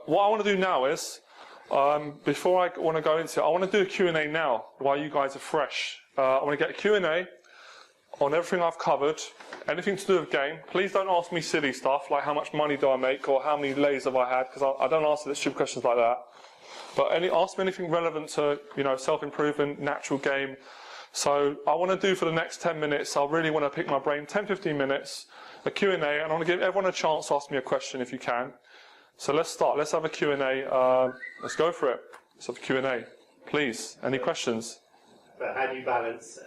what I want to do now is, before I want to go into it, I want to do a Q&A now while you guys are fresh. I want to get a Q&A on everything I've covered, anything to do with game. Please don't ask me silly stuff like how much money do I make or how many lays have I had, because I don't answer stupid questions like that. But ask me anything relevant to, you know, self-improvement, natural game. So I want to do for the next 10 minutes, I really want to pick my brain, 10-15 minutes, a Q&A, and I want to give everyone a chance to ask me a question if you can. So let's start. Let's have a Q&A. Let's go for it. Let's have a Q&A. Please, any questions? But how do you balance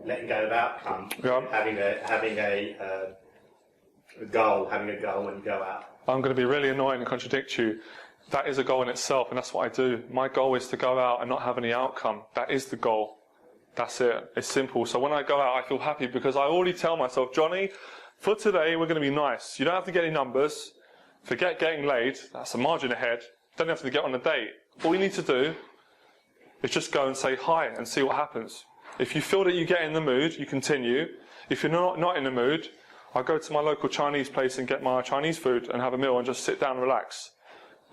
letting go of outcome, having a goal when you go out? I'm going to be really annoying and contradict you. That is a goal in itself, and that's what I do. My goal is to go out and not have any outcome. That is the goal. That's it. It's simple. So when I go out, I feel happy because I already tell myself, Johnny, for today, we're going to be nice. You don't have to get any numbers. Forget getting laid. That's a margin ahead. Don't have to get on a date. All you need to do is just go and say hi and see what happens. If you feel that you get in the mood, you continue. If you're not in the mood, I go to my local Chinese place and get my Chinese food and have a meal and just sit down and relax.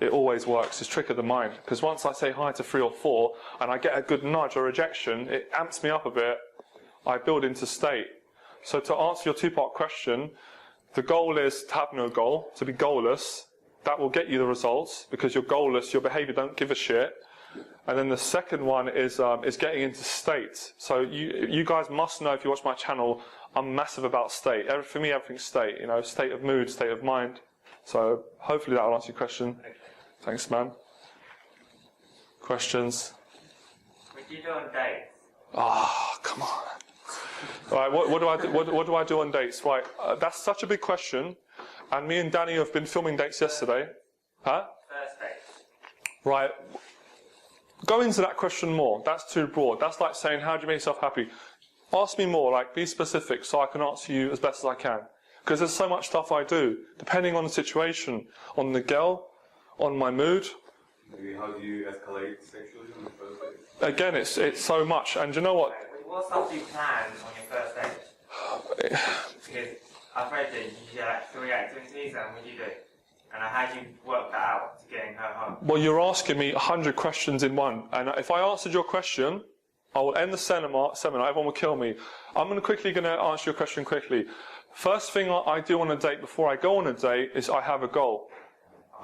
It always works. It's a trick of the mind. Because once I say hi to 3 or 4 and I get a good nudge or rejection, it amps me up a bit. I build into state. So to answer your 2-part question, the goal is to have no goal, to be goalless. That will get you the results because you're goalless, your behavior don't give a shit. And then the second one is getting into state. So you guys must know, if you watch my channel, I'm massive about state. For me, everything's state. You know, state of mood, state of mind. So hopefully that will answer your question. Thanks, man. Questions? What do you do on dates? Ah, come on. All right, what do I do on dates? Right, that's such a big question. And me and Danny have been filming dates yesterday. Huh? First date. Right. Go into that question more. That's too broad. That's like saying, how do you make yourself happy? Ask me more, like be specific so I can answer you as best as I can. Because there's so much stuff I do, depending on the situation, on the girl, on my mood. Maybe how do you escalate sexually on the first date? Again, it's so much. And you know what? What stuff do you plan on your first date? Because I've read that you do like 3 activities, and what do you do? And how do you work that out to getting her home? Well, you're asking me 100 questions in one. And if I answered your question, I will end the seminar. Everyone will kill me. I'm going to answer your question quickly. First thing I do on a date before I go on a date is I have a goal.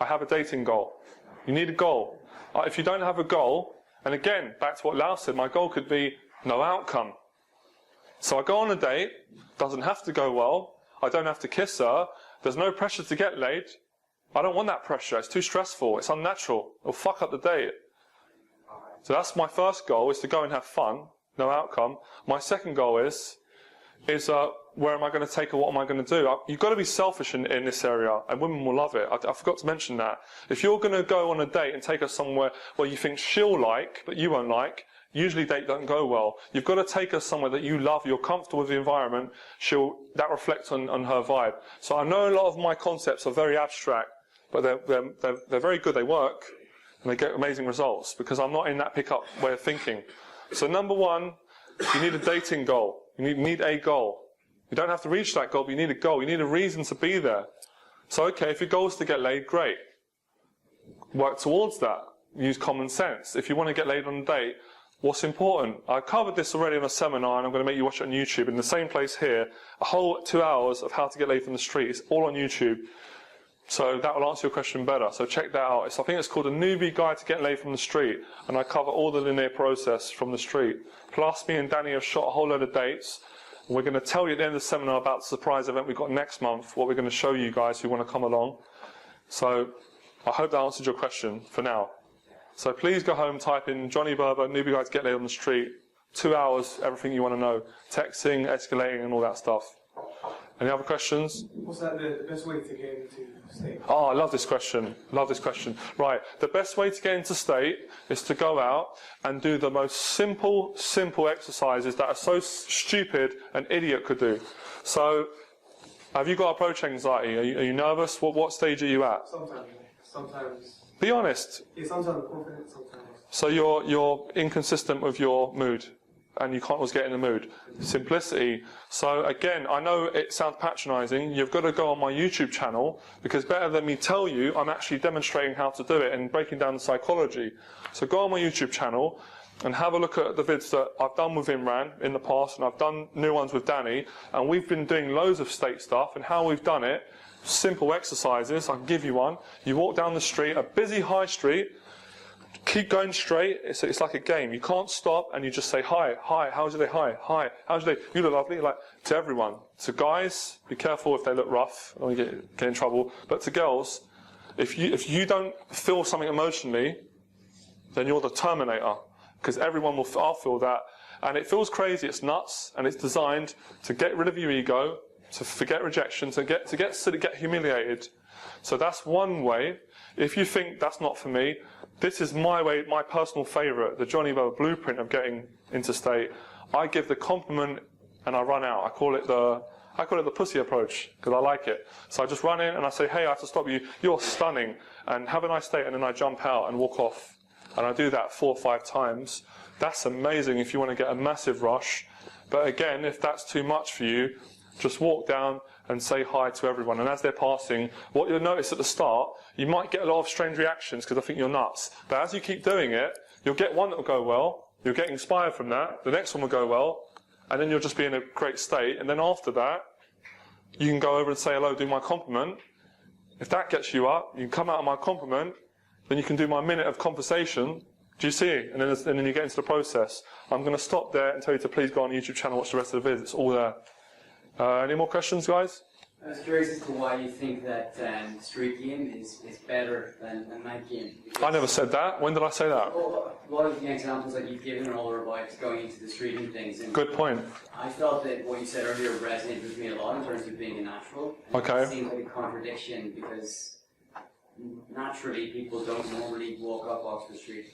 I have a dating goal. You need a goal. If you don't have a goal, and again, back to what Lau said, my goal could be no outcome. So I go on a date, doesn't have to go well, I don't have to kiss her, there's no pressure to get laid. I don't want that pressure, it's too stressful, it's unnatural, it'll fuck up the date. So that's my first goal, is to go and have fun, no outcome. My second goal is where am I going to take her, what am I going to do? You've got to be selfish in this area, and women will love it. I forgot to mention that. If you're going to go on a date and take her somewhere where you think she'll like, but you won't like, usually dates don't go well. You've got to take her somewhere that you love, you're comfortable with the environment, that reflects on her vibe. So I know a lot of my concepts are very abstract, but they're very good, they work, and they get amazing results, because I'm not in that pick-up way of thinking. So number one, you need a dating goal. You need a goal. You don't have to reach that goal, but you need a goal. You need a reason to be there. So, okay, if your goal is to get laid, great. Work towards that. Use common sense. If you want to get laid on a date, what's important? I covered this already in a seminar, and I'm going to make you watch it on YouTube. In the same place here, a whole 2 hours of how to get laid from the street. It's all on YouTube. So that will answer your question better. So check that out. I think it's called A Newbie Guide to Get Laid from the Street. And I cover all the linear process from the street. Plus, me and Danny have shot a whole load of dates. We're going to tell you at the end of the seminar about the surprise event we've got next month, what we're going to show you guys who want to come along. So I hope that answered your question for now. So please go home, type in Johnny Berber, Newbie Guide to Get Laid on the Street. 2 hours, everything you want to know. Texting, escalating, and all that stuff. Any other questions? What's that the best way to get into state? Oh, I love this question. Love this question. Right, the best way to get into state is to go out and do the most simple exercises that are so stupid an idiot could do. So, have you got approach anxiety? Are you nervous? What stage are you at? Sometimes. Be honest. Yeah, sometimes I'm confident, sometimes. So you're inconsistent with your mood. and you can't always get in the mood. Simplicity. So again, I know it sounds patronising. You've got to go on my YouTube channel, because better than me tell you, I'm actually demonstrating how to do it and breaking down the psychology. So go on my YouTube channel and have a look at the vids that I've done with Imran in the past, and I've done new ones with Danny, and we've been doing loads of state stuff, and how we've done it, simple exercises. I can give you one. You walk down the street, a busy high street, keep going straight. It's like a game. You can't stop, and you just say, hi, how's your day, hi, how's your day, you look lovely, like, to everyone. To guys, be careful if they look rough, or you get in trouble, but to girls, if you don't feel something emotionally, then you're the Terminator. Because everyone will, I'll feel that. And it feels crazy, it's nuts, and it's designed to get rid of your ego, to forget rejection, to get humiliated. So that's one way. If you think that's not for me, this is my way, my personal favourite, the Johnny Weber blueprint of getting into state. I give the compliment and I run out. I call it the pussy approach, because I like it. So I just run in and I say, hey, I have to stop you, you're stunning, and have a nice day, and then I jump out and walk off. And I do that 4 or 5 times. That's amazing if you want to get a massive rush. But again, if that's too much for you, just walk down and say hi to everyone. And as they're passing, what you'll notice at the start, you might get a lot of strange reactions because I think you're nuts. But as you keep doing it, you'll get one that will go well. You'll get inspired from that. The next one will go well. And then you'll just be in a great state. And then after that, you can go over and say hello, do my compliment. If that gets you up, you can come out of my compliment. Then you can do my minute of conversation. Do you see? And then you get into the process. I'm going to stop there and tell you to please go on the YouTube channel, watch the rest of the vids. It's all there. Any more questions, guys? I was curious as to why you think that street game is better than a night game. I never said that. When did I say that? Well, a lot of the examples that you've given are all about going into the street and things. And good point. I felt that what you said earlier resonated with me a lot in terms of being a natural. And okay. It seems like a contradiction, because naturally people don't normally walk up off the street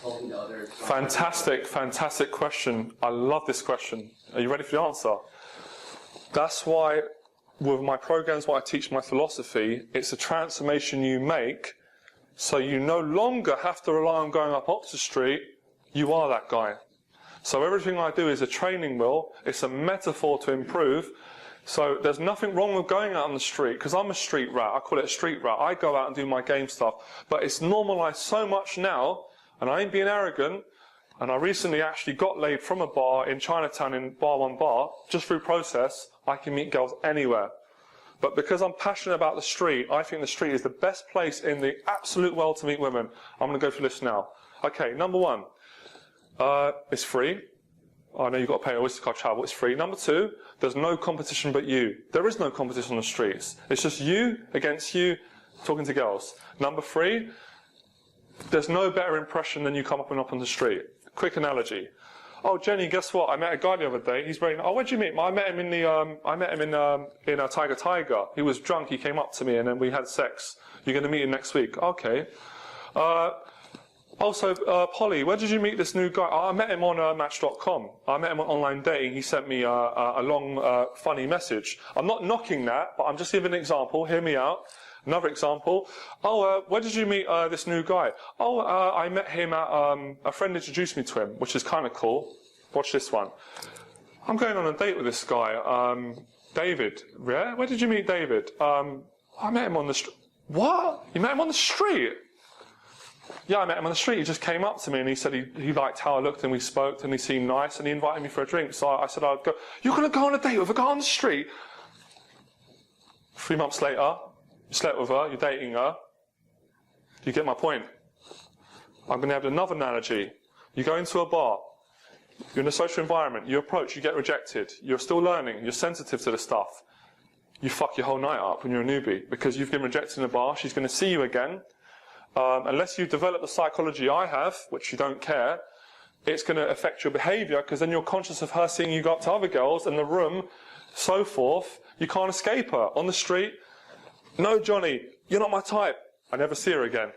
talking to others. Fantastic question. I love this question. Are you ready for the answer? That's why with my programs, what I teach my philosophy, it's a transformation you make, so you no longer have to rely on going up Oxford Street. You are that guy. So everything I do is a training wheel. It's a metaphor to improve. So there's nothing wrong with going out on the street, because I'm a street rat. I call it a street rat. I go out and do my game stuff. But it's normalised so much now, and I ain't being arrogant, and I recently actually got laid from a bar in Chinatown in Bar 1 Bar, just through process. I can meet girls anywhere. But because I'm passionate about the street, I think the street is the best place in the absolute world to meet women. I'm going to go through this now. Okay, number 1, it's free. I know you've got to pay Oyster card travel, it's free. Number 2, there's no competition but you. There is no competition on the streets. It's just you against you talking to girls. Number 3, there's no better impression than you come up and up on the street. Quick analogy. Oh, Jenny, guess what? I met a guy the other day. He's very. Oh, where'd you meet him? I met him in a Tiger. He was drunk. He came up to me and then we had sex. You're going to meet him next week. Okay. Also, Polly, where did you meet this new guy? Oh, I met him on Match.com. I met him on online dating. He sent me a long, funny message. I'm not knocking that, but I'm just giving an example. Hear me out. Another example. Oh, where did you meet this new guy? Oh, I met him at, a friend introduced me to him, which is kind of cool. Watch this one. I'm going on a date with this guy, David. Yeah? Where did you meet David? I met him on the street. What? You met him on the street? Yeah, I met him on the street. He just came up to me and he said he liked how I looked and we spoke and he seemed nice and he invited me for a drink. So I said I'd go. You're going to go on a date with a guy on the street? 3 months later, you slept with her, you're dating her. Do you get my point? I'm going to have another analogy. You go into a bar, you're in a social environment, you approach, you get rejected, you're still learning, you're sensitive to the stuff. You fuck your whole night up when you're a newbie because you've been rejected in a bar, she's going to see you again. Unless you develop the psychology I have, which you don't care, it's going to affect your behaviour because then you're conscious of her seeing you go up to other girls in the room, so forth. You can't escape her. On the street, no, Johnny, you're not my type. I never see her again,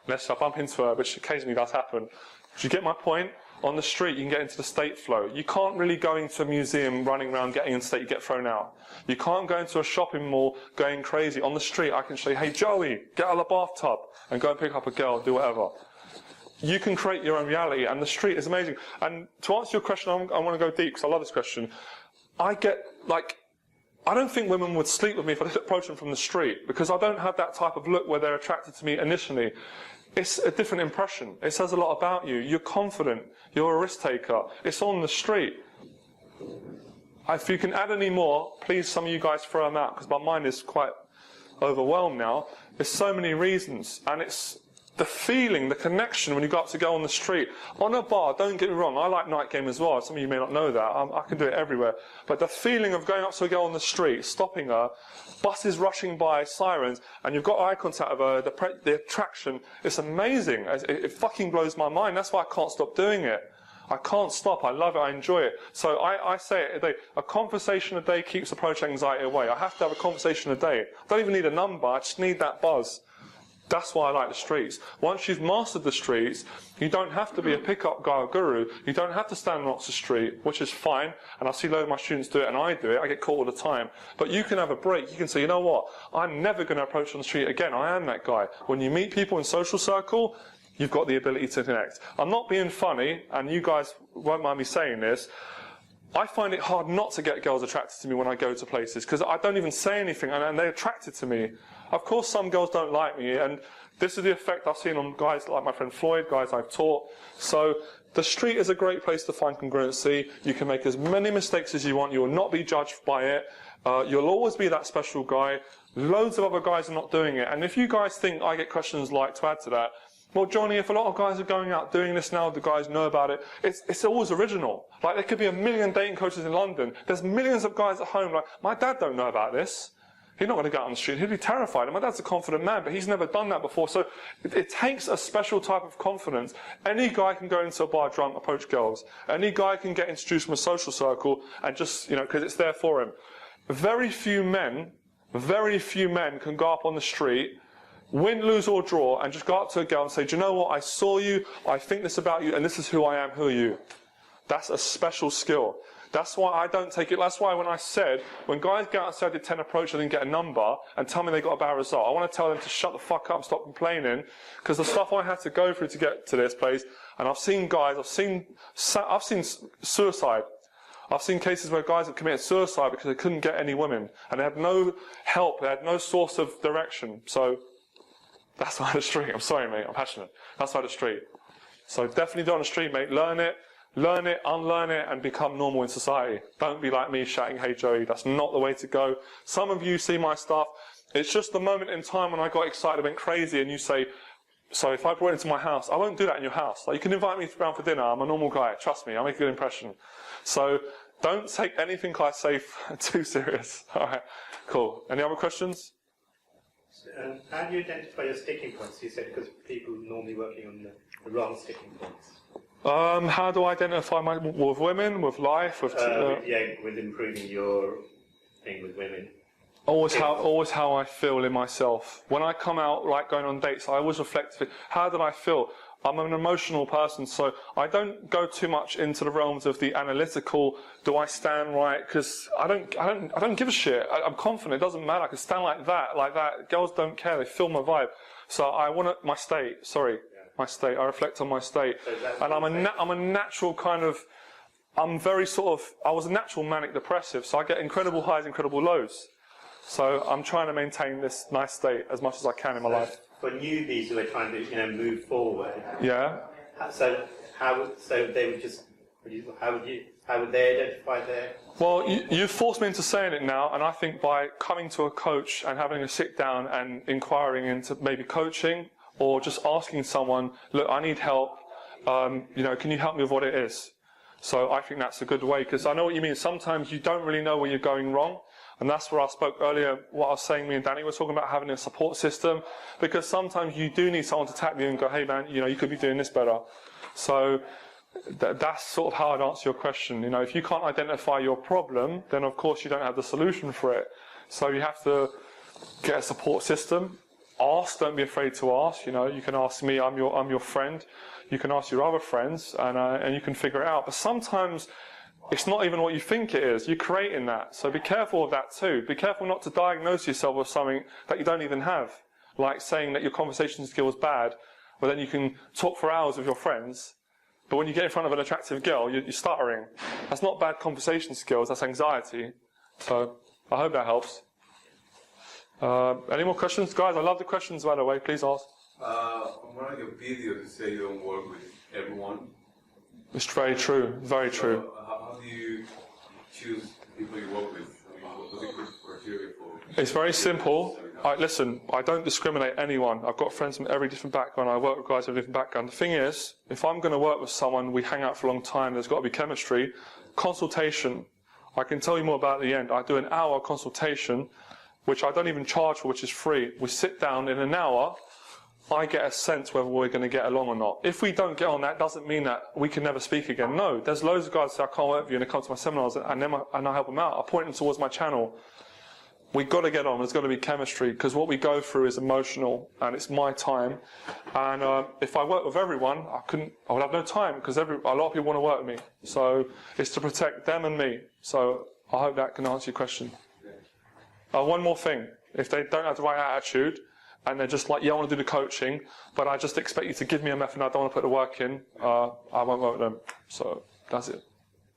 unless I bump into her, which occasionally does happen. Do you get my point? On the street, you can get into the state flow. You can't really go into a museum, running around, getting in state, you get thrown out. You can't go into a shopping mall, going crazy. On the street, I can say, hey, Joey, get out of the bathtub, and go and pick up a girl, do whatever. you can create your own reality, and the street is amazing. And to answer your question, I want to go deep because I love this question. I don't think women would sleep with me if I didn't approach them from the street, because I don't have that type of look where they're attracted to me initially. It's a different impression. It says a lot about you. You're confident. You're a risk taker. It's on the street. If you can add any more, please, some of you guys throw them out, because my mind is quite overwhelmed now. There's so many reasons, and it's the feeling, the connection when you go up to go on the street. On a bar, don't get me wrong, I like night game as well. Some of you may not know that. I can do it everywhere. But the feeling of going up to a girl on the street, stopping her, buses rushing by, sirens, and you've got eye contact with her, the attraction, it's amazing. It fucking blows my mind. That's why I can't stop doing it. I can't stop. I love it. I enjoy it. So I say it a day. A conversation a day keeps approach anxiety away. I have to have a conversation a day. I don't even need a number. I just need that buzz. That's why I like the streets. Once you've mastered the streets, you don't have to be a pickup guy or guru. You don't have to stand on Oxford Street, which is fine. And I see a load of my students do it, and I do it. I get caught all the time. But you can have a break. You can say, you know what? I'm never going to approach on the street again. I am that guy. When you meet people in social circle, you've got the ability to connect. I'm not being funny, and you guys won't mind me saying this. I find it hard not to get girls attracted to me when I go to places, because I don't even say anything, and they're attracted to me. Of course, some girls don't like me, and this is the effect I've seen on guys like my friend Floyd, guys I've taught. So the street is a great place to find congruency. You can make as many mistakes as you want. You will not be judged by it. You'll always be that special guy. Loads of other guys are not doing it. And if you guys think I get questions like, to add to that, well, Johnny, if a lot of guys are going out doing this now, the guys know about it, it's always original. Like, there could be 1 million dating coaches in London. There's millions of guys at home like, my dad don't know about this. He's not going to go out on the street. He'd be terrified. And my dad's a confident man, but he's never done that before. So it takes a special type of confidence. Any guy can go into a bar drunk, approach girls. Any guy can get introduced from a social circle and just, because it's there for him. Very few men can go up on the street, win, lose or draw, and just go up to a girl and say, do you know what? I saw you. I think this about you, and this is who I am. Who are you? That's a special skill. That's why I don't take it. That's why when I said, when guys get out and say I did 10 approaches and didn't get a number and tell me they got a bad result, I want to tell them to shut the fuck up and stop complaining, because the stuff I had to go through to get to this place, and I've seen guys, I've seen suicide. I've seen cases where guys have committed suicide because they couldn't get any women, and they had no help, they had no source of direction. So that's why the street. I'm sorry, mate, I'm passionate. That's why the street. So definitely do it on the street, mate. Learn it, unlearn it, and become normal in society. Don't be like me shouting, hey Joey, that's not the way to go. Some of you see my stuff, it's just the moment in time when I got excited, I went crazy, and you say, so if I brought it into my house, I won't do that in your house. Like, you can invite me around for dinner, I'm a normal guy, trust me, I make a good impression. So don't take anything I say too serious. Alright, cool. Any other questions? How do you identify your sticking points? You said because people are normally working on the wrong sticking points. How do I identify with women, with life, with improving your thing with women? Always how I feel in myself. When I come out, like going on dates, I always reflect, how did I feel? I'm an emotional person, so I don't go too much into the realms of the analytical, do I stand right? Because I don't give a shit. I'm confident, it doesn't matter. I can stand like that. Girls don't care, they feel my vibe. So I want my state, my state. I reflect on my state. So and I'm a natural kind of, I'm very sort of, I was a natural manic depressive, so I get incredible highs, incredible lows. So I'm trying to maintain this nice state as much as I can in my life. For newbies who are trying to, move forward. Yeah. So how would they identify their? Well, you've forced me into saying it now, and I think by coming to a coach and having a sit down and inquiring into maybe coaching, or just asking someone, look, I need help. Can you help me with what it is? So I think that's a good way, because I know what you mean. Sometimes you don't really know where you're going wrong. And that's where I spoke earlier, what I was saying, me and Danny were talking about having a support system, because sometimes you do need someone to tap you and go, hey man, you could be doing this better. So that's sort of how I'd answer your question. If you can't identify your problem, then of course you don't have the solution for it. So you have to get a support system. Ask, don't be afraid to ask. You can ask me, I'm your friend. You can ask your other friends, and you can figure it out. But sometimes it's not even what you think it is. You're creating that. So be careful of that too. Be careful not to diagnose yourself with something that you don't even have. Like saying that your conversation skill is bad. where then you can talk for hours with your friends, but when you get in front of an attractive girl, you're stuttering. That's not bad conversation skills, that's anxiety. So I hope that helps. Any more questions? Guys, I love the questions, by the way. Please ask. On one of your videos, you say you don't work with everyone. It's very true, very true. So, how do you choose people you work with? I mean, what's the criteria for? It's very simple. Listen, I don't discriminate anyone. I've got friends from every different background. I work with guys from a different background. The thing is, if I'm going to work with someone, we hang out for a long time, there's got to be chemistry. Consultation. I can tell you more about at the end. I do an hour consultation, which I don't even charge for, which is free. We sit down in an hour. I get a sense whether we're going to get along or not. If we don't get on, that doesn't mean that we can never speak again. No, there's loads of guys that say, I can't work with you, and they come to my seminars, and I help them out. I point them towards my channel. We've got to get on. There's got to be chemistry, because what we go through is emotional, and it's my time. And if I work with everyone, I would have no time, because a lot of people want to work with me. So it's to protect them and me. So I hope that can answer your question. One more thing. If they don't have the right attitude, and they're just like, yeah, I want to do the coaching, but I just expect you to give me a method and I don't want to put the work in, I won't work with them. So that's it.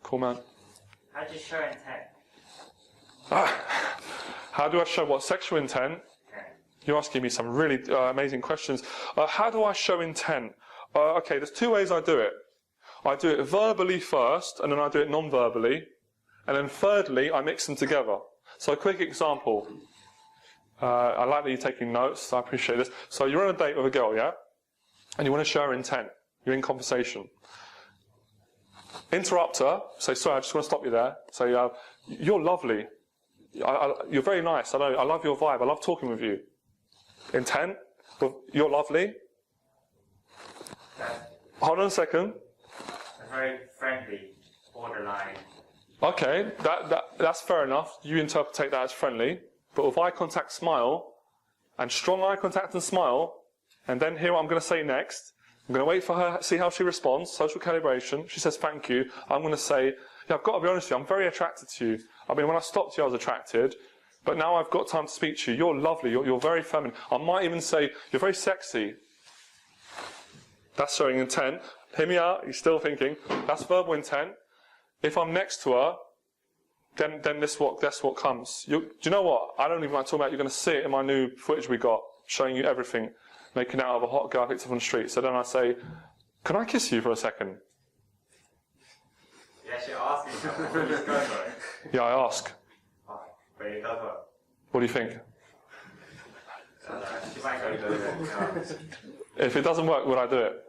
Cool, man. How do you show intent? How do I show what? Sexual intent? Okay. You're asking me some really amazing questions. How do I show intent? Okay, there's two ways I do it. I do it verbally first, and then I do it non-verbally. And then thirdly, I mix them together. So a quick example. I like that you're taking notes. I appreciate this. So you're on a date with a girl, yeah? And you want to show her intent. You're in conversation. Interrupt her. Say, sorry, I just want to stop you there. Say, you're lovely. You're very nice. I love your vibe. I love talking with you. Intent. You're lovely. Hold on a second. Very friendly, borderline. Okay, that's fair enough. You interpret that as friendly. But with eye contact, smile, and strong eye contact and smile, and then hear what I'm going to say next. I'm going to wait for her, see how she responds, social calibration. She says, thank you. I'm going to say, yeah, I've got to be honest with you, I'm very attracted to you. I mean, when I stopped you, I was attracted, but now I've got time to speak to you. You're lovely, you're very feminine. I might even say, you're very sexy. That's showing intent. Hear me out, you're still thinking. That's verbal intent. If I'm next to her, then that's what comes. Do you know what? I don't even want to talk about it. You're going to see it in my new footage we got, showing you everything, making out of a hot girl I picked up on the street. So then I say, can I kiss you for a second? Yes, you're asking before you go for it. Yeah, I ask. But it does work. What do you think? She might go do it. If it doesn't work, would I do it?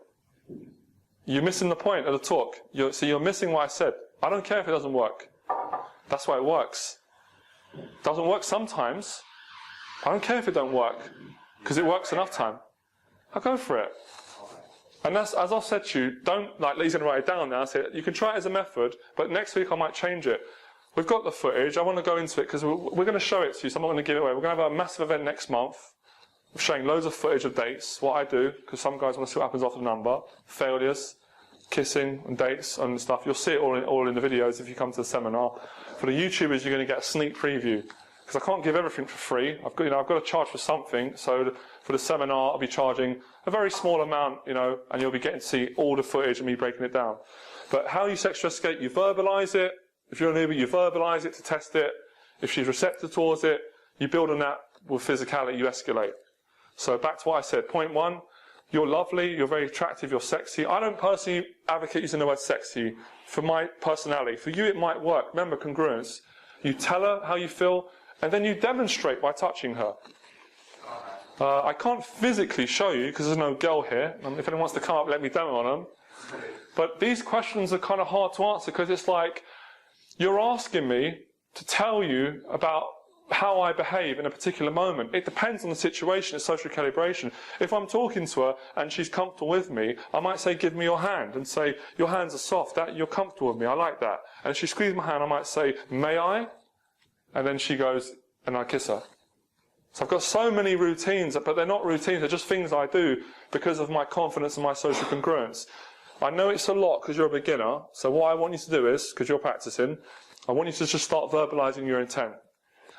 You're missing the point of the talk. So you're missing what I said. I don't care if it doesn't work. That's why it works. It doesn't work sometimes. I don't care if it don't work, because it works enough time. I'll go for it. And that's, as I've said to you, don't, like, he's going to write it down now. Say, you can try it as a method, but next week I might change it. We've got the footage. I want to go into it, because we're going to show it to you, so I'm not going to give it away. We're going to have a massive event next month, showing loads of footage of dates, what I do, because some guys want to see what happens after the number, failures, kissing and dates and stuff. You'll see it all in the videos if you come to the seminar. For the YouTubers, you're going to get a sneak preview, because I can't give everything for free. I've got to charge for something. So for the seminar, I'll be charging a very small amount, and you'll be getting to see all the footage and me breaking it down. But how you sexual escape, you verbalise it. If you're a newbie, you verbalise it to test it. If she's receptive towards it, you build on that with physicality, you escalate. So back to what I said. Point one, you're lovely, you're very attractive, you're sexy. I don't personally advocate using the word sexy for my personality. For you, it might work. Remember, congruence. You tell her how you feel, and then you demonstrate by touching her. I can't physically show you, because there's no girl here. If anyone wants to come up, let me demo on them. But these questions are kind of hard to answer, because it's like, you're asking me to tell you about how I behave in a particular moment. It depends on the situation, it's social calibration. If I'm talking to her and she's comfortable with me, I might say, give me your hand, and say, your hands are soft, you're comfortable with me, I like that. And if she squeezes my hand, I might say, may I? And then she goes, and I kiss her. So I've got so many routines, but they're not routines, they're just things I do because of my confidence and my social congruence. I know it's a lot because you're a beginner, so what I want you to do is, because you're practicing, I want you to just start verbalising your intent.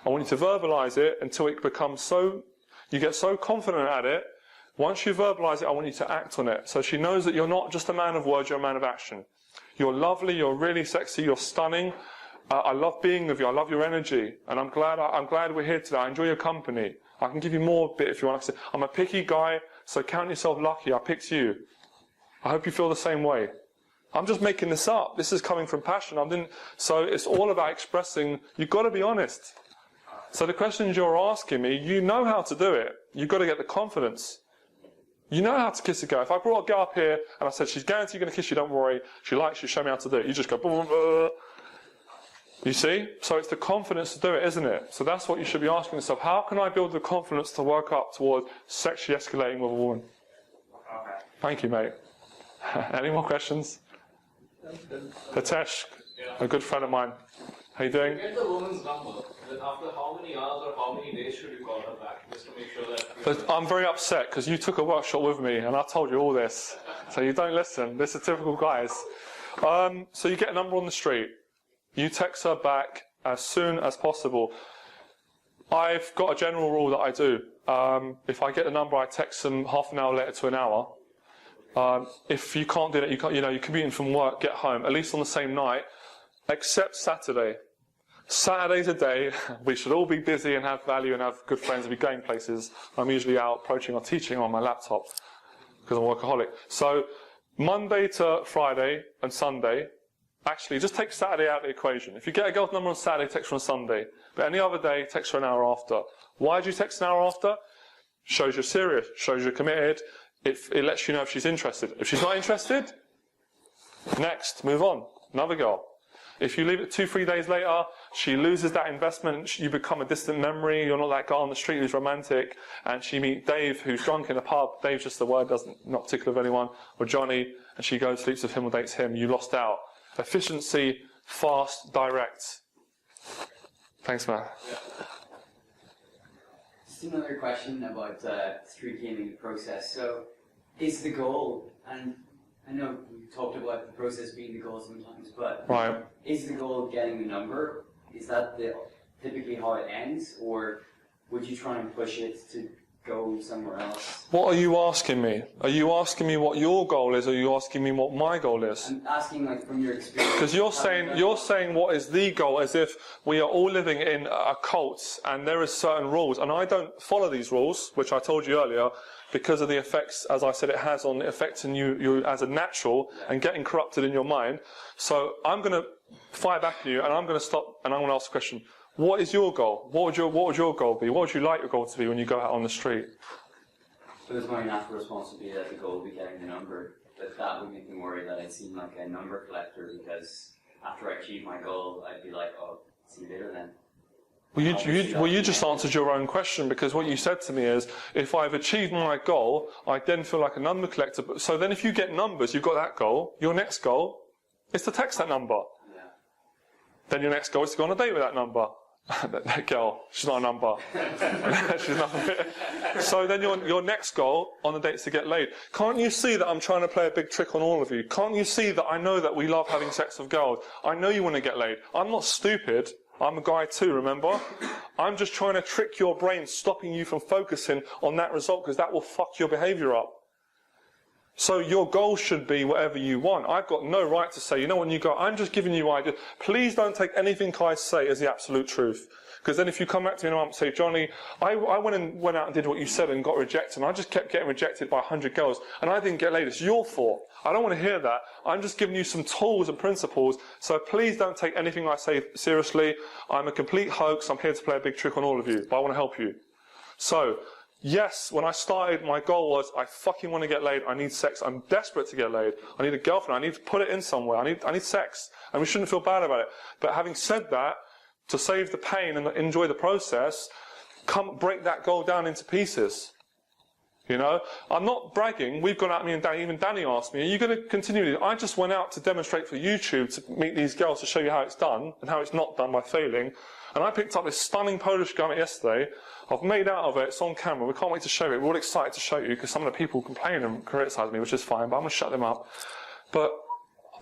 I want you to verbalise it until it becomes you get so confident at it Once you verbalise it, I want you to act on it. So she knows that you're not just a man of words, you're a man of action. You're lovely, you're really sexy, you're stunning. I love being with you, I love your energy. And I'm glad we're here today. I enjoy your company. I can give you more bit if you want. I'm a picky guy, so count yourself lucky. I picked you. I hope you feel the same way. I'm just making this up. This is coming from passion. So it's all about expressing. You've got to be honest. So the questions you're asking me, you know how to do it. You've got to get the confidence. You know how to kiss a girl. If I brought a girl up here and I said, she's guaranteed going to kiss you, don't worry. She likes you, show me how to do it. You just go, blah, blah, blah. You see? So it's the confidence to do it, isn't it? So that's what you should be asking yourself. How can I build the confidence to work up towards sexually escalating with a woman? Okay. Thank you, mate. Any more questions? Hitesh, a good friend of mine. How you doing? Get the woman's number. Then after how many hours or how many days should you call her back, just to make sure that... But I'm very upset because you took a workshop with me and I told you all this. So you don't listen. This is typical guys. So you get a number on the street. You text her back as soon as possible. I've got a general rule that I do. If I get the number, I text them half an hour later to an hour. If you can't do that, you're commuting from work, get home, at least on the same night, except Saturday. Saturday's a day we should all be busy and have value and have good friends and be going places. I'm usually out approaching or teaching on my laptop because I'm a workaholic. So Monday to Friday and Sunday, actually just take Saturday out of the equation. If you get a girl's number on Saturday, text her on Sunday. But any other day, text her an hour after. Why do you text an hour after? Shows you're serious, shows you're committed. It lets you know if she's interested. If she's not interested, next, move on. Another girl. If you leave it 2-3 days later, she loses that investment, you become a distant memory, you're not that guy on the street who's romantic, and she meets Dave who's drunk in a pub, Dave's just the word, not particular of anyone, or Johnny, and she goes, sleeps with him or dates him, you lost out. Efficiency, fast, direct. Thanks, man. Just another question about street gaming process. So, is the goal, and I know you talked about the process being the goal sometimes, but right. Is the goal getting the number? Is that typically how it ends, or would you try and push it to go somewhere else? What are you asking me? Are you asking me what your goal is, or are you asking me what my goal is? I'm asking, like, from your experience. Because you're saying what is the goal, as if we are all living in a cult and there is certain rules, and I don't follow these rules, which I told you earlier, because of the effects, as I said, it has on affecting you as a natural and getting corrupted in your mind. So I'm going to fire back at you, and I'm going to stop, and I'm going to ask a question. What is your goal? What would your goal be? What would you like your goal to be when you go out on the street? So it's my natural response would be that the goal would be getting the number, but that would make me worry that I'd seem like a number collector, because after I achieve my goal, I'd be like, oh, see you later then. Well, you just answered your own question, because what you said to me is, if I've achieved my goal, I then feel like a number collector. So then if you get numbers, you've got that goal, your next goal is to text that number. Yeah. Then your next goal is to go on a date with that number. That girl, she's not a number. She's not So then your next goal on the date is to get laid. Can't you see that I'm trying to play a big trick on all of you? Can't you see that I know that we love having sex with girls? I know you want to get laid. I'm not stupid. I'm a guy too, remember? I'm just trying to trick your brain, stopping you from focusing on that result, because that will fuck your behaviour up. So your goal should be whatever you want. I've got no right to say, you know, when you go, I'm just giving you ideas. Please don't take anything I say as the absolute truth. Because then if you come back to me in a month and say, Johnny, I went out and did what you said and got rejected, and I just kept getting rejected by 100 girls, and I didn't get laid. It's your fault. I don't want to hear that. I'm just giving you some tools and principles, so please don't take anything I say seriously. I'm a complete hoax. I'm here to play a big trick on all of you, but I want to help you. So, yes, when I started, my goal was, I fucking want to get laid. I need sex. I'm desperate to get laid. I need a girlfriend. I need to put it in somewhere. I need sex. And we shouldn't feel bad about it. But having said that, to save the pain and enjoy the process, break that goal down into pieces. You know, I'm not bragging. We've gone out, me and Danny, even Danny asked me, are you going to continue? I just went out to demonstrate for YouTube to meet these girls to show you how it's done and how it's not done by failing. And I picked up this stunning Polish garment yesterday. I've made out of it. It's on camera. We can't wait to show it. We're all excited to show you, because some of the people complain and criticise me, which is fine, but I'm going to shut them up. But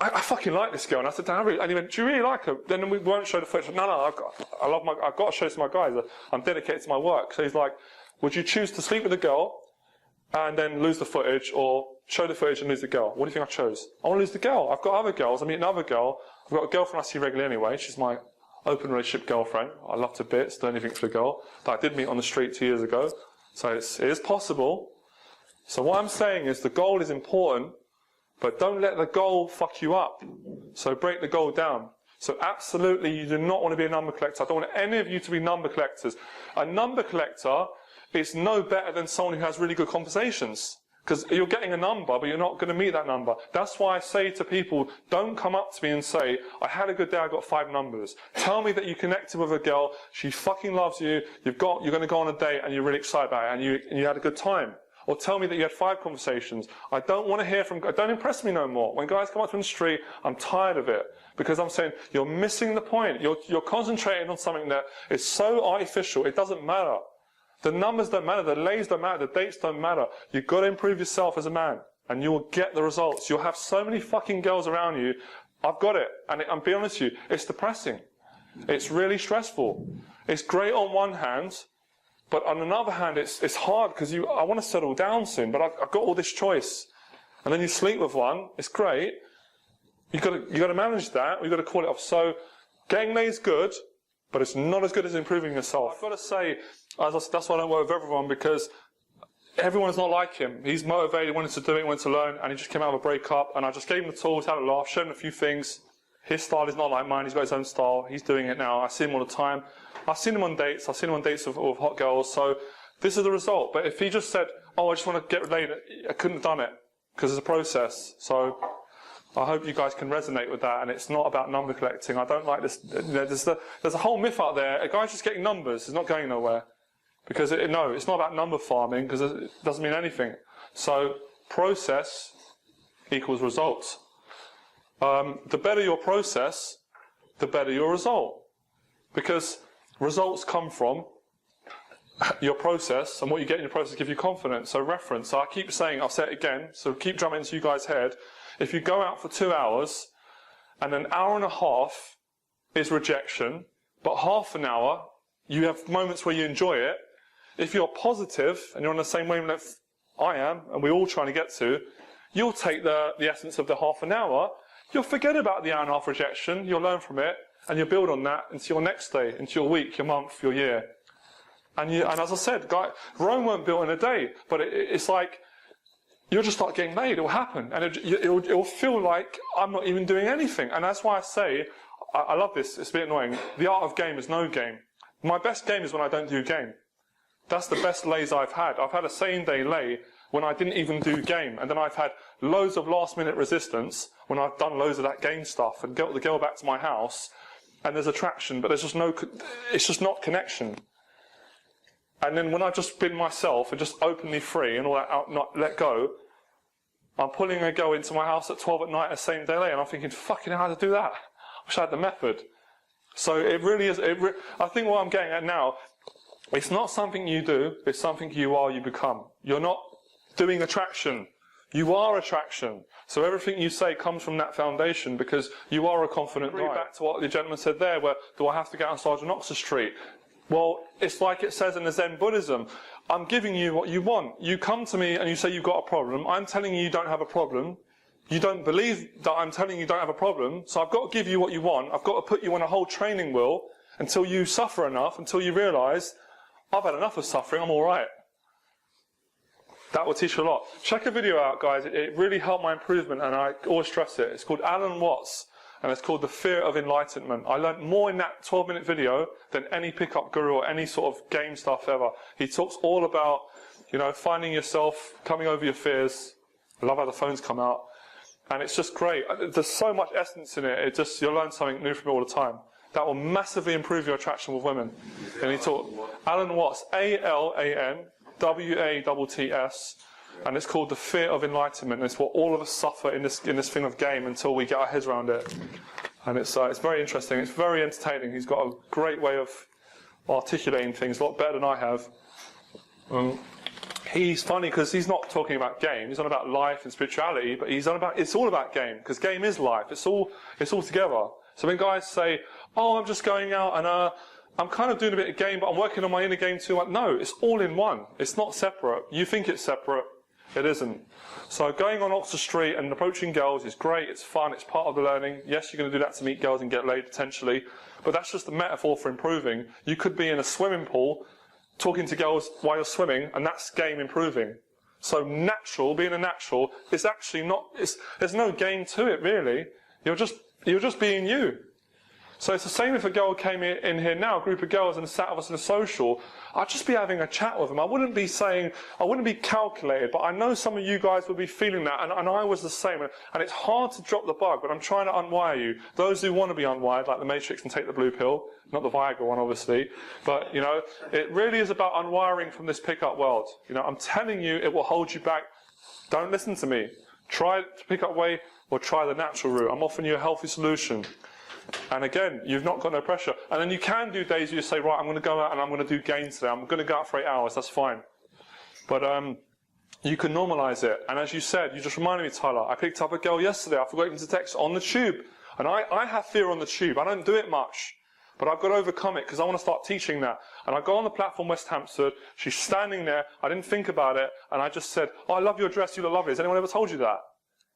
I fucking like this girl. And I said to Harry, and he went, do you really like her? Then we won't show the footage. No, I've got to show it to my guys. I'm dedicated to my work. So he's like, would you choose to sleep with a girl and then lose the footage, or show the footage and lose the girl? What do you think I chose? I want to lose the girl. I've got other girls. I meet another girl. I've got a girlfriend I see regularly anyway. She's my open relationship girlfriend. I love to bits, do anything for the girl. That I did meet on the street 2 years ago. So it is possible. So what I'm saying is the goal is important, but don't let the goal fuck you up. So break the goal down. So absolutely, you do not want to be a number collector. I don't want any of you to be number collectors. A number collector is no better than someone who has really good conversations. Because you're getting a number, but you're not going to meet that number. That's why I say to people, don't come up to me and say, I had a good day, I got 5 numbers. Tell me that you connected with a girl, she fucking loves you, you're going to go on a date and you're really excited about it and you had a good time. Or tell me that you had 5 conversations. I don't want to hear from, don't impress me no more. When guys come up to me in the street, I'm tired of it. Because I'm saying, you're missing the point. You're concentrating on something that is so artificial, it doesn't matter. The numbers don't matter, the lays don't matter, the dates don't matter. You've got to improve yourself as a man, and you will get the results. You'll have so many fucking girls around you. I've got it, and I'm being honest with you, it's depressing. It's really stressful. It's great on one hand, but on another hand, it's hard because I want to settle down soon, but I've got all this choice. And then you sleep with one, it's great. You've got to manage that, you've got to call it off. So, getting laid is good, but it's not as good as improving yourself. I've got to say, that's why I don't work with everyone, because everyone's not like him. He's motivated, wanted to do it, wanted to learn, and he just came out of a breakup, and I just gave him the tools, had a laugh, showed him a few things. His style is not like mine, he's got his own style, he's doing it now, I see him all the time. I've seen him on dates with hot girls, so this is the result. But if he just said, oh, I just want to get laid, I couldn't have done it, because it's a process. So I hope you guys can resonate with that, and it's not about number collecting. I don't like this. There's a whole myth out there. A guy's just getting numbers is not going nowhere, because it's not about number farming, because it doesn't mean anything. So process equals results. The better your process, the better your result, because results come from your process, and what you get in your process gives you confidence. So reference. So I keep saying, I'll say it again. So keep drumming into you guys' head. If you go out for 2 hours, and an hour and a half is rejection, but half an hour, you have moments where you enjoy it. If you're positive, and you're on the same wavelength I am, and we're all trying to get to, you'll take the essence of the half an hour, you'll forget about the hour and a half rejection, you'll learn from it, and you'll build on that into your next day, into your week, your month, your year. And as I said, Rome weren't built in a day, but it's like, you'll just start getting laid, it will happen, and it will feel like I'm not even doing anything. And that's why I say, I love this, it's a bit annoying, the art of game is no game. My best game is when I don't do game. That's the best lays I've had. I've had a same day lay when I didn't even do game, and then I've had loads of last minute resistance when I've done loads of that game stuff and got the girl back to my house, and there's attraction, but there's just it's just not connection. And then when I've just been myself and just openly free and all that not let go, I'm pulling a girl into my house at 12 at night a same day late, and I'm thinking, fucking how to do that? I wish I had the method. So it really is, I think what I'm getting at now, it's not something you do, it's something you are, you become. You're not doing attraction. You are attraction. So everything you say comes from that foundation, because you are a confident guy. Back to what the gentleman said there, where do I have to get on Sergeant Oxford Street? Well, it's like it says in the Zen Buddhism. I'm giving you what you want. You come to me and you say you've got a problem. I'm telling you you don't have a problem. You don't believe that I'm telling you don't have a problem. So I've got to give you what you want. I've got to put you on a whole training wheel until you suffer enough, until you realise, I've had enough of suffering, I'm all right. That will teach you a lot. Check a video out, guys. It really helped my improvement, and I always stress it. It's called Alan Watts, and it's called The Fear of Enlightenment. I learned more in that 12-minute video than any pickup guru or any sort of game stuff ever. He talks all about, finding yourself, coming over your fears. I love how the phones come out. And it's just great. There's so much essence in it. You'll learn something new from it all the time. That will massively improve your attraction with women. And he taught Alan Watts, ALANWATTS, and it's called The Fear of Enlightenment. And it's what all of us suffer in this thing of game until we get our heads around it. And it's very interesting. It's very entertaining. He's got a great way of articulating things, a lot better than I have. He's funny because he's not talking about game. He's on about life and spirituality, but it's all about game, because game is life. It's all together. So when guys say, "Oh, I'm just going out and I'm kind of doing a bit of game, but I'm working on my inner game too," like, no, it's all in one. It's not separate. You think it's separate. It isn't. So going on Oxford Street and approaching girls is great, it's fun, it's part of the learning. Yes, you're going to do that to meet girls and get laid potentially, but that's just a metaphor for improving. You could be in a swimming pool talking to girls while you're swimming, and that's game improving. So natural, being a natural, is actually not, there's no game to it really. You're just being you. So it's the same if a girl came in here now, a group of girls, and sat with us in a social, I'd just be having a chat with them. I wouldn't be calculated, but I know some of you guys would be feeling that, and I was the same. And it's hard to drop the bug, but I'm trying to unwire you. Those who want to be unwired, like the Matrix, and take the blue pill, not the Viagra one, obviously, but, it really is about unwiring from this pickup world. I'm telling you, it will hold you back. Don't listen to me. Try the pickup way, or try the natural route. I'm offering you a healthy solution. And again, you've not got no pressure. And then you can do days you say, right, I'm going to go out and I'm going to do gains today. I'm going to go out for 8 hours. That's fine. But you can normalise it. And as you said, you just reminded me, Tyler, I picked up a girl yesterday. I forgot even to text on the tube. And I have fear on the tube. I don't do it much. But I've got to overcome it because I want to start teaching that. And I go on the platform West Hampstead. She's standing there. I didn't think about it. And I just said, oh, I love your dress. You look lovely. Has anyone ever told you that?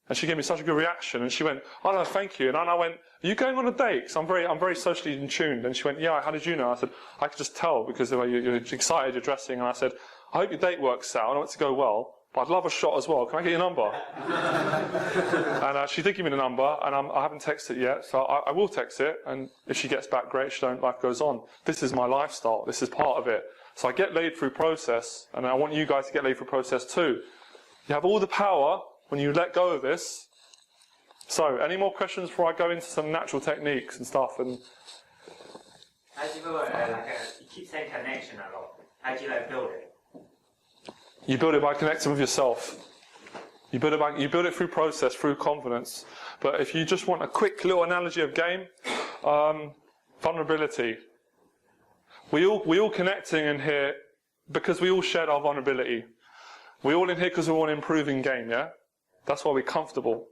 And she gave me such a good reaction, and she went, oh no, thank you. And I went, are you going on a date? Because I'm very socially in tune. And she went, yeah, how did you know? I said, I could just tell because the way you're excited, you're dressing. And I said, I hope your date works out. I want it to go well, but I'd love a shot as well. Can I get your number? And she did give me the number, and I haven't texted it yet, so I will text it. And if she gets back, great. If she don't, life goes on. This is my lifestyle. This is part of it. So I get laid through process, and I want you guys to get laid through process too. You have all the power when you let go of this. So, any more questions before I go into some natural techniques and stuff? And how do you build you keep saying connection a lot. How do you build it? You build it by connecting with yourself. You build it through process, through confidence. But if you just want a quick little analogy of game, vulnerability. We all connecting in here because we all shared our vulnerability. We all in here because we want an improving game, yeah? That's why we're comfortable.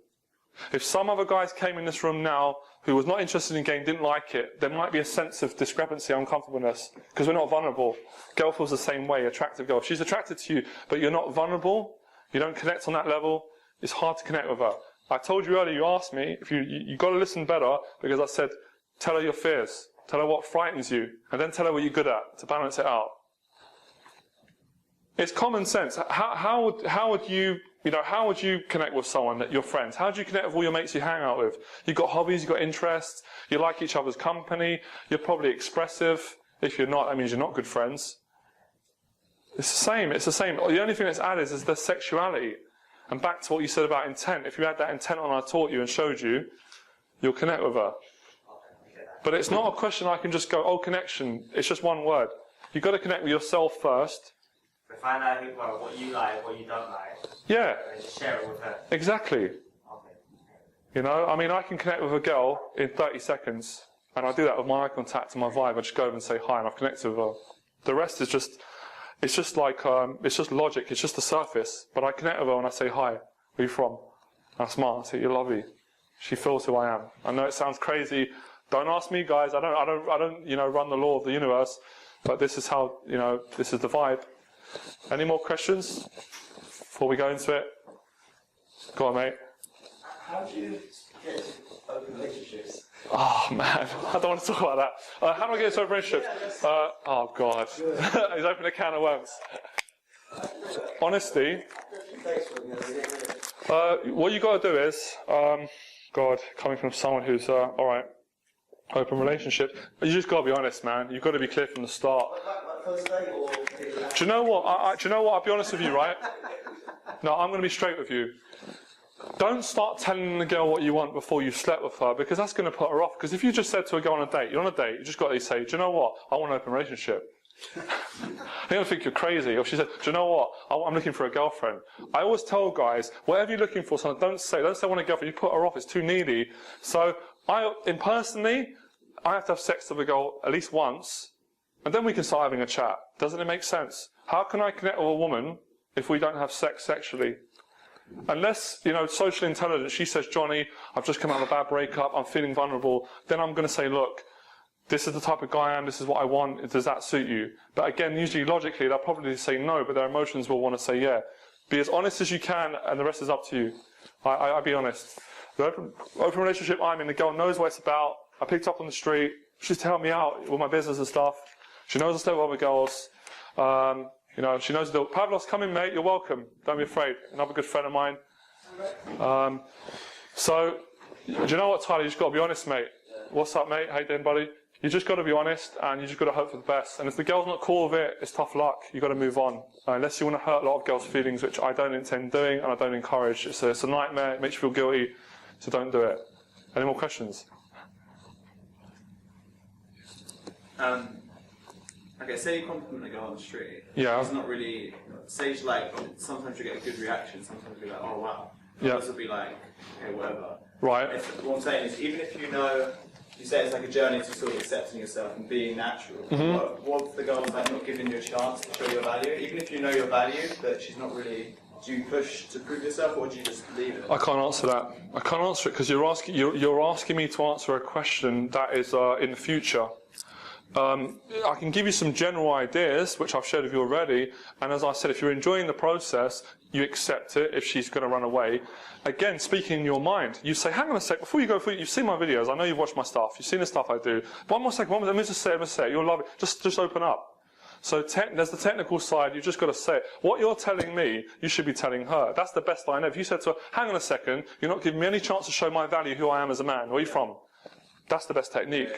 If some other guys came in this room now who was not interested in game, didn't like it, there might be a sense of discrepancy, uncomfortableness, because we're not vulnerable. Girl feels the same way, attractive girl. If she's attracted to you, but you're not vulnerable, you don't connect on that level, it's hard to connect with her. I told you earlier, you asked me, if you got to listen better, because I said, tell her your fears, tell her what frightens you, and then tell her what you're good at, to balance it out. It's common sense. How would you connect with someone, your friends? How do you connect with all your mates you hang out with? You've got hobbies, you've got interests, you like each other's company, you're probably expressive. If you're not, that means you're not good friends. It's the same. The only thing that's added is the sexuality. And back to what you said about intent. If you had that intent on I taught you and showed you, you'll connect with her. But it's not a question I can just go, oh, connection. It's just one word. You've got to connect with yourself first. To find out what you like, what you don't like. Yeah. And just share it with her. Exactly. Okay. I can connect with a girl in 30 seconds, and I do that with my eye contact and my vibe. I just go over and say hi, and I've connected with her. The rest is just, it's just logic. It's just the surface. But I connect with her and I say hi. Where are you from? I smile. I say you're lovely. She feels who I am. I know it sounds crazy. Don't ask me, guys. I don't run the law of the universe. But this is how, this is the vibe. Any more questions before we go into it? Go on, mate. How do you get into open relationships? Oh, man. I don't want to talk about that. How do I get into open relationships? Oh, God. He's opened a can of worms. Honestly, what you got to do is, God, coming from someone who's, all right, open relationship, you just got to be honest, man. You've got to be clear from the start. Do you know what? I'll be honest with you, right? No, I'm going to be straight with you. Don't start telling the girl what you want before you've slept with her, because that's going to put her off. Because if you just said to a girl on a date, you're on a date, you just got to say, do you know what? I want an open relationship. They're going to think you're crazy. Or she said, do you know what? I'm looking for a girlfriend. I always tell guys, whatever you're looking for, don't say I want a girlfriend. You put her off. It's too needy. So personally, I have to have sex with a girl at least once, and then we can start having a chat. Doesn't it make sense? How can I connect with a woman if we don't have sex sexually? Unless, social intelligence, she says, Johnny, I've just come out of a bad breakup, I'm feeling vulnerable, then I'm going to say, look, this is the type of guy I am, this is what I want, does that suit you? But again, usually logically, they'll probably say no, but their emotions will want to say yeah. Be as honest as you can, and the rest is up to you. I'll be honest. The open relationship I'm in, the girl knows what it's about. I picked up on the street. She's to help me out with my business and stuff. She knows I stay with other girls. You know, she knows the deal. Pavlos, come in, mate. You're welcome. Don't be afraid. Another good friend of mine. So, do you know what, Tyler? You just got to be honest, mate. What's up, mate? How you doing, buddy? You just got to be honest, and you just got to hope for the best. And if the girl's not cool with it, it's tough luck. You got to move on, unless you want to hurt a lot of girls' feelings, which I don't intend doing, and I don't encourage. It's a nightmare. It makes you feel guilty, so don't do it. Any more questions? Okay, say you compliment a girl on the street. Yeah. It's not really. Say she, like, sometimes you get a good reaction. Sometimes you be like, oh wow. Yeah. Others will be like, okay, whatever. Right. What I'm saying is, even if you know. You say it's like a journey to sort of accepting yourself and being natural. What if the girl's like not giving you a chance to show your value? Even if you know your value, but she's not really. Do you push to prove yourself, or do you just leave it? I can't answer that. I can't answer it because you're asking me to answer a question that is in the future. I can give you some general ideas, which I've shared with you already. And as I said, if you're enjoying the process, you accept it if she's going to run away. Again, speaking in your mind, you say, hang on a sec, before you go through, you've seen my videos, I know you've watched my stuff, you've seen the stuff I do. One more second, let me just say it, you'll love it. Just open up. So there's the technical side, you've just got to say it. What you're telling me, you should be telling her. That's the best I know. If you said to her, hang on a second, you're not giving me any chance to show my value, who I am as a man. Where are you from? That's the best technique.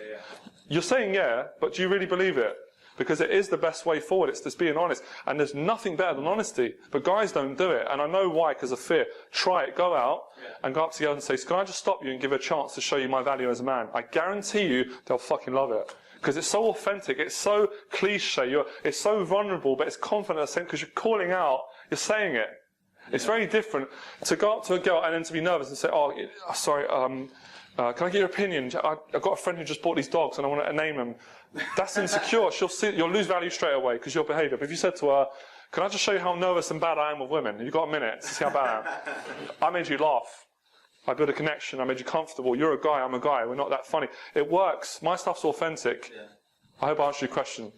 You're saying yeah, but do you really believe it? Because it is the best way forward. It's just being honest. And there's nothing better than honesty. But guys don't do it. And I know why, because of fear. Try it. Go out and go up to the girl and say, can I just stop you and give her a chance to show you my value as a man? I guarantee you they'll fucking love it. Because it's so authentic. It's so cliche. It's so vulnerable, but it's confident because you're calling out. You're saying it. It's very different to go up to a girl and then to be nervous and say, oh, sorry, can I get your opinion? I've got a friend who just bought these dogs and I want to name them. That's insecure. You'll lose value straight away because your behaviour. But if you said to her, can I just show you how nervous and bad I am with women? You've got a minute to see how bad I am. I made you laugh. I built a connection. I made you comfortable. You're a guy. I'm a guy. We're not that funny. It works. My stuff's authentic. I hope I answered your question.